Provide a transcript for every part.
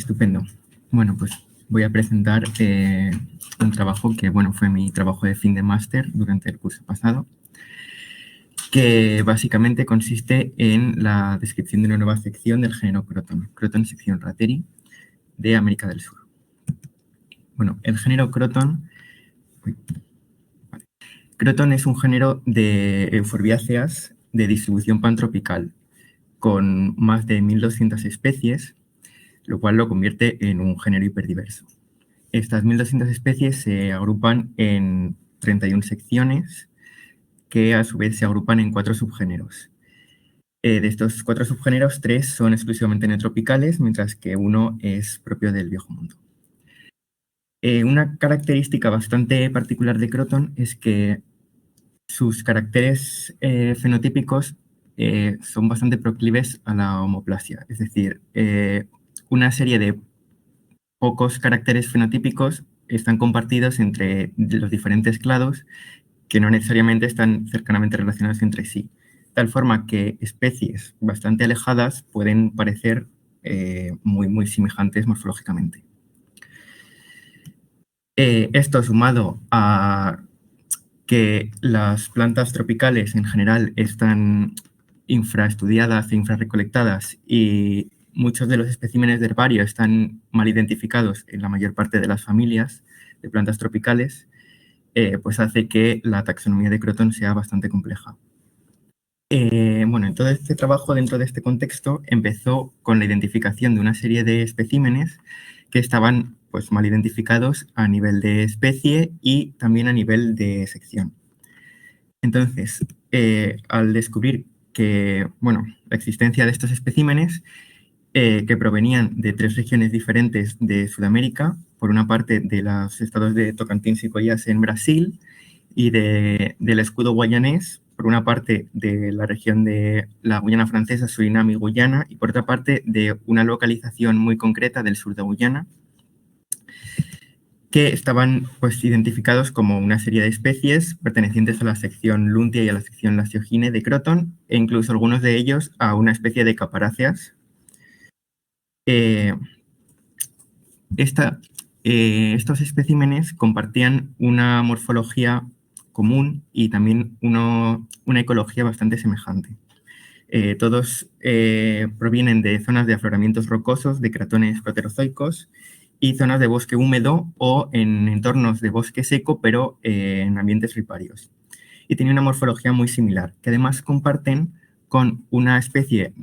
Estupendo. Bueno, pues voy a presentar un trabajo que, bueno, fue mi trabajo de fin de máster durante el curso pasado, que básicamente consiste en la descripción de una nueva sección del género Croton, Croton sección Rateri, de América del Sur. Bueno, el género Croton... Croton es un género de euforbiáceas de distribución pantropical, con más de 1.200 especies, lo cual lo convierte en un género hiperdiverso. Estas 1.200 especies se agrupan en 31 secciones, que a su vez se agrupan en 4 subgéneros. De estos 4 subgéneros, 3 son exclusivamente neotropicales, mientras que uno es propio del Viejo Mundo. Una característica bastante particular de Croton es que sus caracteres fenotípicos son bastante proclives a la homoplasia, es decir, una serie de pocos caracteres fenotípicos están compartidos entre los diferentes clados que no necesariamente están cercanamente relacionados entre sí, de tal forma que especies bastante alejadas pueden parecer muy semejantes morfológicamente. Esto sumado a que las plantas tropicales en general están infraestudiadas e infrarrecolectadas y muchos de los especímenes de herbario están mal identificados en la mayor parte de las familias de plantas tropicales, pues hace que la taxonomía de Croton sea bastante compleja. Bueno, en todo este trabajo dentro de este contexto empezó con la identificación de una serie de especímenes que estaban pues, mal identificados a nivel de especie y también a nivel de sección. Entonces, al descubrir que, bueno, la existencia de estos especímenes que provenían de 3 regiones diferentes de Sudamérica, por una parte de los estados de Tocantins y Goiás en Brasil y del escudo guayanés, por una parte de la región de la Guyana Francesa, Surinam y Guyana, y por otra parte de una localización muy concreta del sur de Guyana, que estaban pues, identificados como una serie de especies pertenecientes a la sección Luntia y a la sección Lasiogine de Croton, e incluso algunos de ellos a una especie de caparáceas. Estos especímenes compartían una morfología común y también una ecología bastante semejante. Todos provienen de zonas de afloramientos rocosos de cratones proterozoicos y zonas de bosque húmedo o en entornos de bosque seco, pero en ambientes riparios. Y tienen una morfología muy similar, que además comparten con una especie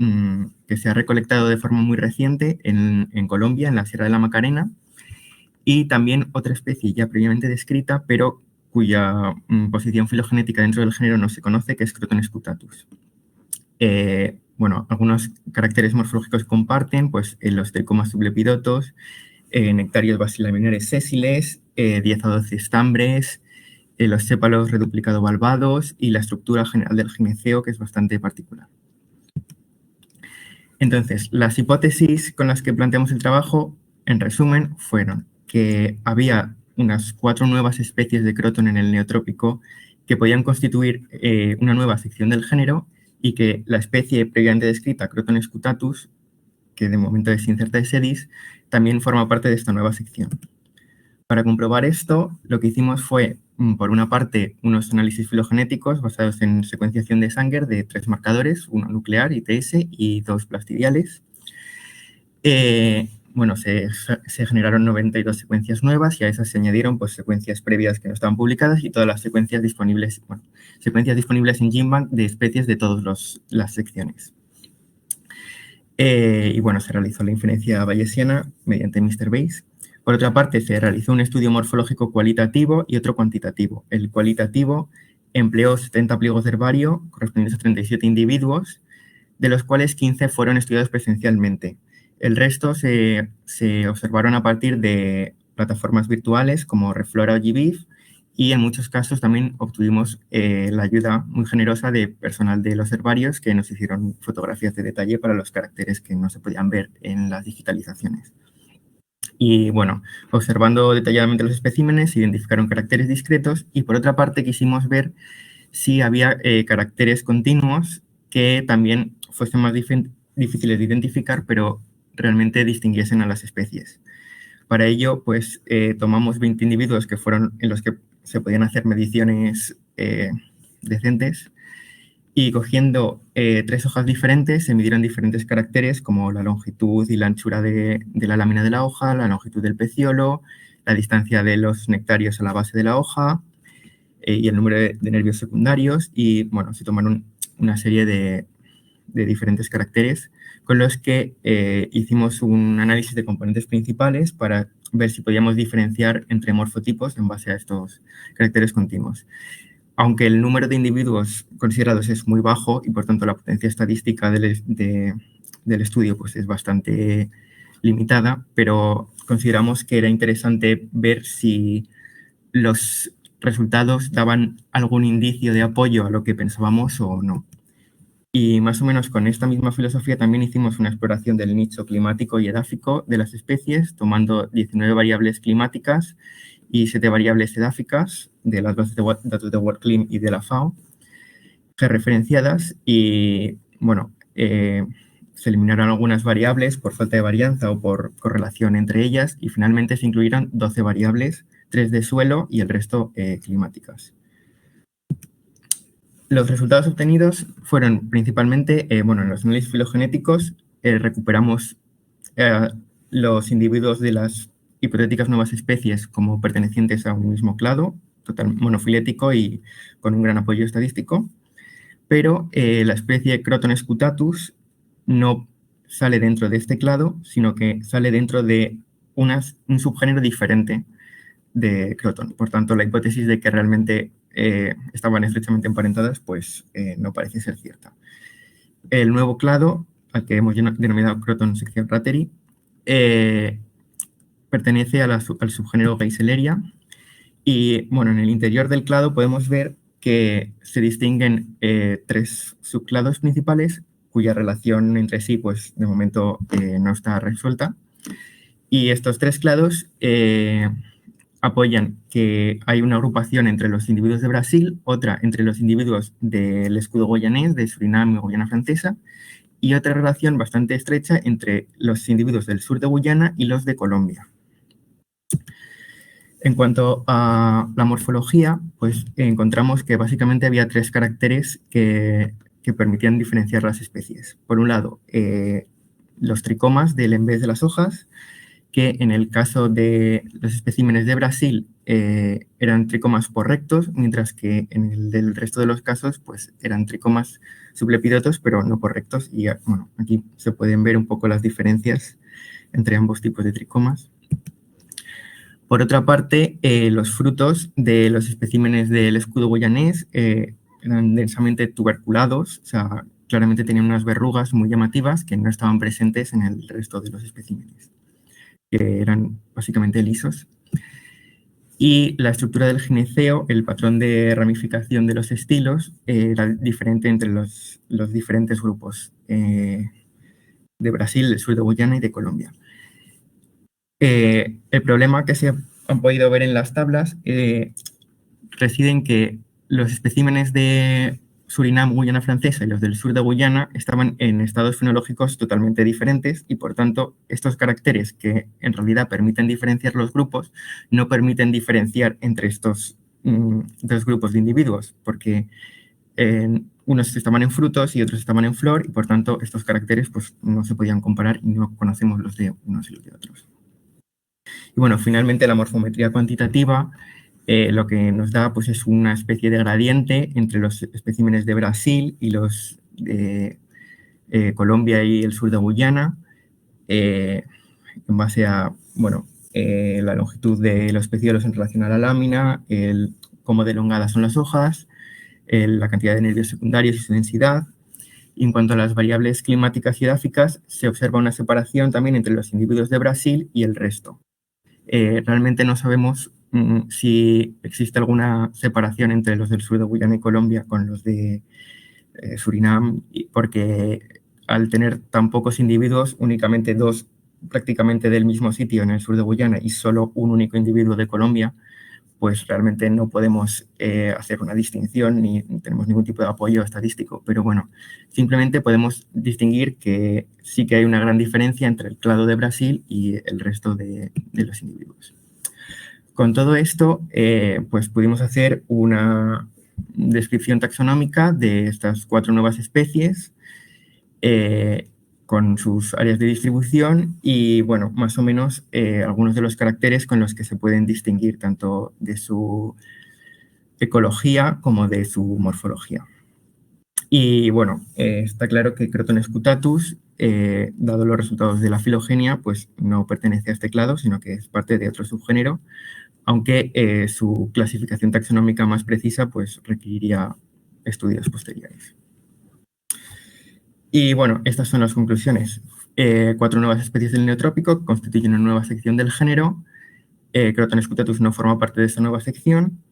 que se ha recolectado de forma muy reciente en Colombia, en la Sierra de la Macarena, y también otra especie ya previamente descrita, pero cuya posición filogenética dentro del género no se conoce, que es Croton scutatus. Bueno, algunos caracteres morfológicos comparten, pues los tricomas sublepidotos, nectarios basilaminares sésiles, 10 a 12 estambres, los sépalos reduplicado valvados y la estructura general del gineceo, que es bastante particular. Entonces, las hipótesis con las que planteamos el trabajo, en resumen, fueron que había unas 4 nuevas especies de Croton en el neotrópico que podían constituir una nueva sección del género y que la especie previamente descrita, Croton scutatus, que de momento es incerta de sedis, también forma parte de esta nueva sección. Para comprobar esto, lo que hicimos fue, por una parte, unos análisis filogenéticos basados en secuenciación de Sanger de 3 marcadores, uno nuclear, ITS, y 2 plastidiales. Bueno, se generaron 92 secuencias nuevas y a esas se añadieron pues, secuencias previas que no estaban publicadas y todas las secuencias disponibles, bueno, secuencias disponibles en GenBank de especies de todas las secciones. Y bueno, se realizó la inferencia bayesiana mediante Mr. Bayes. Por otra parte, se realizó un estudio morfológico cualitativo y otro cuantitativo. El cualitativo empleó 70 pliegos de herbario correspondientes a 37 individuos, de los cuales 15 fueron estudiados presencialmente. El resto se observaron a partir de plataformas virtuales como Reflora o GBIF y en muchos casos también obtuvimos la ayuda muy generosa de personal de los herbarios que nos hicieron fotografías de detalle para los caracteres que no se podían ver en las digitalizaciones. Y bueno, observando detalladamente los especímenes, se identificaron caracteres discretos y por otra parte quisimos ver si había caracteres continuos que también fuesen más difíciles de identificar, pero realmente distinguiesen a las especies. Para ello, pues tomamos 20 individuos que fueron en los que se podían hacer mediciones decentes y cogiendo 3 hojas diferentes se midieron diferentes caracteres como la longitud y la anchura de la lámina de la hoja, la longitud del peciolo, la distancia de los nectarios a la base de la hoja y el número de nervios secundarios y, bueno, se tomaron una serie de diferentes caracteres con los que hicimos un análisis de componentes principales para ver si podíamos diferenciar entre morfotipos en base a estos caracteres continuos. Aunque el número de individuos considerados es muy bajo y por tanto la potencia estadística del estudio pues, es bastante limitada, pero consideramos que era interesante ver si los resultados daban algún indicio de apoyo a lo que pensábamos o no. Y más o menos con esta misma filosofía también hicimos una exploración del nicho climático y edáfico de las especies, tomando 19 variables climáticas y 7 variables edáficas de las bases de datos de WorldClim y de la FAO, georreferenciadas y, bueno, se eliminaron algunas variables por falta de varianza o por correlación entre ellas y finalmente se incluyeron 12 variables, 3 de suelo y el resto climáticas. Los resultados obtenidos fueron principalmente, bueno, en los análisis filogenéticos recuperamos los individuos de las hipotéticas nuevas especies como pertenecientes a un mismo clado, total monofilético y con un gran apoyo estadístico, pero la especie Croton scutatus no sale dentro de este clado, sino que sale dentro de un subgénero diferente de Croton. Por tanto, la hipótesis de que realmente estaban estrechamente emparentadas, pues no parece ser cierta. El nuevo clado, al que hemos denominado Croton sección rateri, pertenece al subgénero Geiseleria y, bueno, en el interior del clado podemos ver que se distinguen 3 subclados principales cuya relación entre sí, pues, de momento no está resuelta. Y estos 3 clados apoyan que hay una agrupación entre los individuos de Brasil, otra entre los individuos del escudo guyanés, de Surinam y Guyana Francesa, y otra relación bastante estrecha entre los individuos del sur de Guyana y los de Colombia. En cuanto a la morfología, pues encontramos que básicamente había 3 caracteres que permitían diferenciar las especies. Por un lado, los tricomas del embés de las hojas, que en el caso de los especímenes de Brasil eran tricomas porrectos, mientras que en el del resto de los casos pues eran tricomas sublepidotos, pero no porrectos. Y bueno, aquí se pueden ver un poco las diferencias entre ambos tipos de tricomas. Por otra parte, los frutos de los especímenes del escudo guyanés eran densamente tuberculados, o sea, claramente tenían unas verrugas muy llamativas que no estaban presentes en el resto de los especímenes, que eran básicamente lisos. Y la estructura del gineceo, el patrón de ramificación de los estilos, era diferente entre los diferentes grupos de Brasil, del sur de Guyana y de Colombia. El problema que se han podido ver en las tablas reside en que los especímenes de Surinam, Guyana Francesa y los del sur de Guyana estaban en estados fenológicos totalmente diferentes y, por tanto, estos caracteres que en realidad permiten diferenciar los grupos no permiten diferenciar entre estos dos grupos de individuos, porque unos estaban en frutos y otros estaban en flor y, por tanto, estos caracteres pues, no se podían comparar y no conocemos los de unos y los de otros. Y bueno, finalmente la morfometría cuantitativa lo que nos da pues, es una especie de gradiente entre los especímenes de Brasil y los de Colombia y el sur de Guyana, en base a bueno, la longitud de los pecíolos en relación a la lámina, cómo de elongadas son las hojas, la cantidad de nervios secundarios y su densidad. Y en cuanto a las variables climáticas y edáficas, se observa una separación también entre los individuos de Brasil y el resto. Realmente no sabemos si existe alguna separación entre los del sur de Guyana y Colombia con los de Surinam, porque al tener tan pocos individuos, únicamente 2 prácticamente del mismo sitio en el sur de Guyana y solo un único individuo de Colombia, pues realmente no podemos hacer una distinción ni tenemos ningún tipo de apoyo estadístico. Pero bueno, simplemente podemos distinguir que sí que hay una gran diferencia entre el clado de Brasil y el resto de los individuos. Con todo esto, pues pudimos hacer una descripción taxonómica de estas 4 nuevas especies con sus áreas de distribución y, bueno, más o menos algunos de los caracteres con los que se pueden distinguir tanto de su ecología como de su morfología. Y, bueno, está claro que Croton scutatus, dado los resultados de la filogenia, pues no pertenece a este clado, sino que es parte de otro subgénero, aunque su clasificación taxonómica más precisa pues requeriría estudios posteriores. Y bueno, estas son las conclusiones. 4 nuevas especies del neotrópico constituyen una nueva sección del género. Croton scutatus no forma parte de esta nueva sección.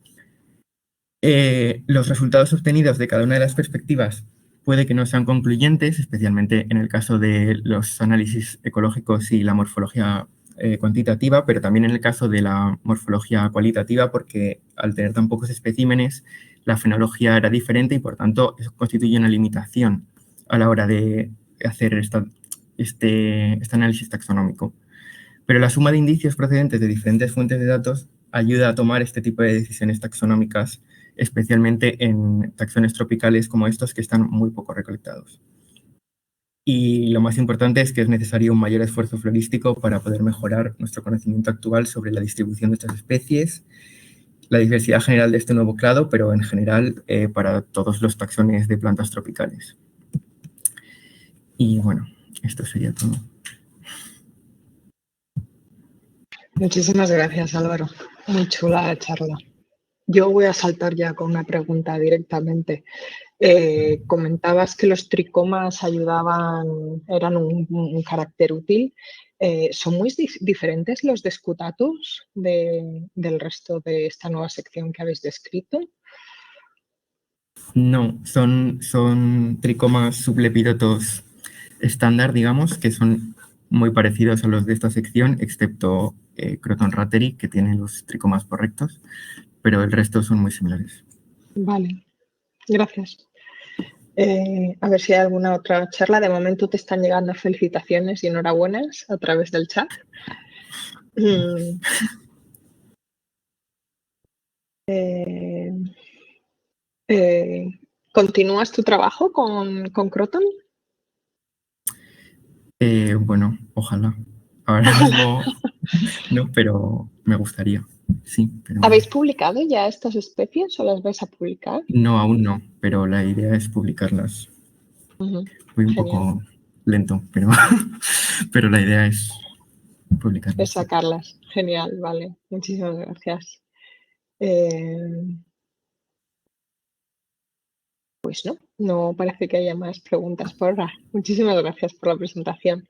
Los resultados obtenidos de cada una de las perspectivas puede que no sean concluyentes, especialmente en el caso de los análisis ecológicos y la morfología cuantitativa, pero también en el caso de la morfología cualitativa, porque al tener tan pocos especímenes, la fenología era diferente y, por tanto, eso constituye una limitación a la hora de hacer este análisis taxonómico. Pero la suma de indicios procedentes de diferentes fuentes de datos ayuda a tomar este tipo de decisiones taxonómicas, especialmente en taxones tropicales como estos que están muy poco recolectados. Y lo más importante es que es necesario un mayor esfuerzo florístico para poder mejorar nuestro conocimiento actual sobre la distribución de estas especies, la diversidad general de este nuevo clado, pero en general para todos los taxones de plantas tropicales. Y bueno, esto sería todo. Muchísimas gracias, Álvaro. Muy chula la charla. Yo voy a saltar ya con una pregunta directamente. Comentabas que los tricomas eran un carácter útil. ¿Son muy diferentes los de Scutatus del resto de esta nueva sección que habéis descrito? No, son tricomas sublepidotos estándar, digamos, que son muy parecidos a los de esta sección, excepto Croton rateri, que tiene los tricomas correctos, pero el resto son muy similares. Vale, gracias. A ver si hay alguna otra charla. De momento te están llegando felicitaciones y enhorabuenas a través del chat. ¿Continúas tu trabajo con Croton? Bueno, ojalá. Ahora mismo no, pero me gustaría. Sí, pero... ¿Habéis publicado ya estas especies o las vais a publicar? No, aún no, pero la idea es publicarlas. Voy un poco lento, pero la idea es publicarlas. Es sacarlas. Genial, vale. Muchísimas gracias. Pues no parece que haya más preguntas por ahora. Muchísimas gracias por la presentación.